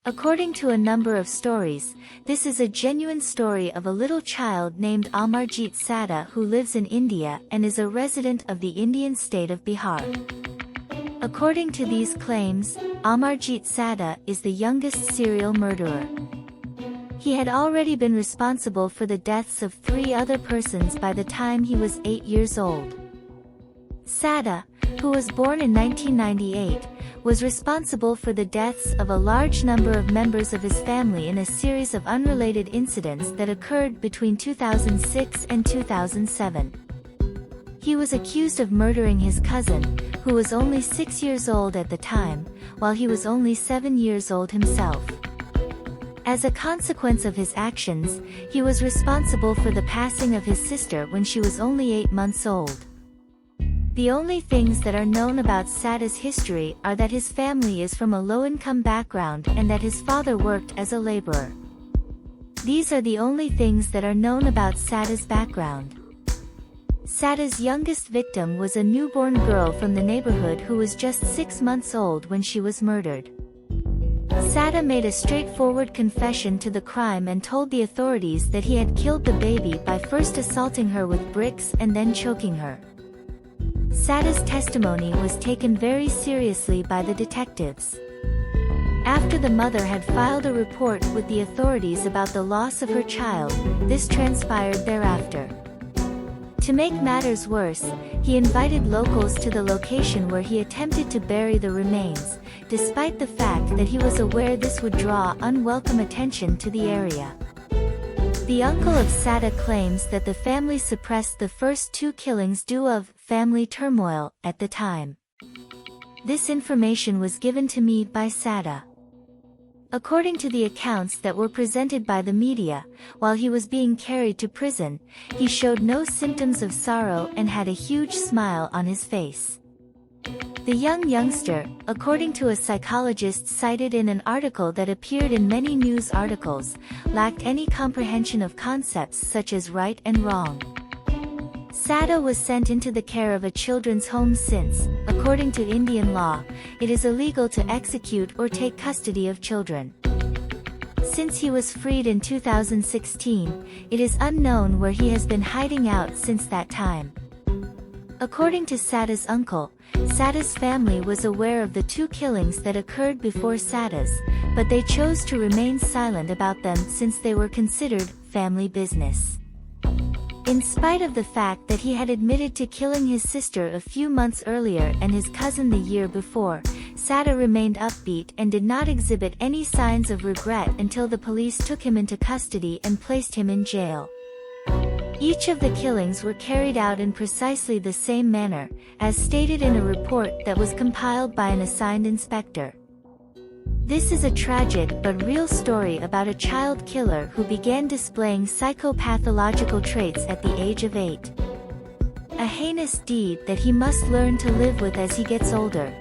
According to a number of stories, this is a genuine story of a little child named Amarjit Sada who lives in India and is a resident of the Indian state of Bihar. According to these claims, Amarjit Sada is the youngest serial murderer. He had already been responsible for the deaths of 3 other persons by the time he was 8 years old. Sada, who was born in 1998, was responsible for the deaths of a large number of members of his family in a series of unrelated incidents that occurred between 2006 and 2007. He was accused of murdering his cousin, who was only 6 years old at the time, while he was only 7 years old himself. As a consequence of his actions, he was responsible for the passing of his sister when she was only 8 months old. The only things that are known about Sada's history are that his family is from a low-income background and that his father worked as a laborer. These are the only things that are known about Sada's background. Sada's youngest victim was a newborn girl from the neighborhood who was just 6 months old when she was murdered. Sada made a straightforward confession to the crime and told the authorities that he had killed the baby by first assaulting her with bricks and then choking her. Sada's testimony was taken very seriously by the detectives. After the mother had filed a report with the authorities about the loss of her child, this transpired thereafter. To make matters worse, he invited locals to the location where he attempted to bury the remains, despite the fact that he was aware this would draw unwelcome attention to the area. The uncle of Sada claims that the family suppressed the first 2 killings due of family turmoil at the time. This information was given to me by Sada. According to the accounts that were presented by the media, while he was being carried to prison, he showed no symptoms of sorrow and had a huge smile on his face. The youngster, according to a psychologist cited in an article that appeared in many news articles, lacked any comprehension of concepts such as right and wrong. Sada was sent into the care of a children's home since, according to Indian law, it is illegal to execute or take custody of children. Since he was freed in 2016, it is unknown where he has been hiding out since that time. According to Sada's uncle, Sada's family was aware of the 2 killings that occurred before Sada's, but they chose to remain silent about them since they were considered family business. In spite of the fact that he had admitted to killing his sister a few months earlier and his cousin the year before, Sada remained upbeat and did not exhibit any signs of regret until the police took him into custody and placed him in jail. Each of the killings were carried out in precisely the same manner, as stated in a report that was compiled by an assigned inspector. This is a tragic but real story about a child killer who began displaying psychopathological traits at the age of 8. A heinous deed that he must learn to live with as he gets older.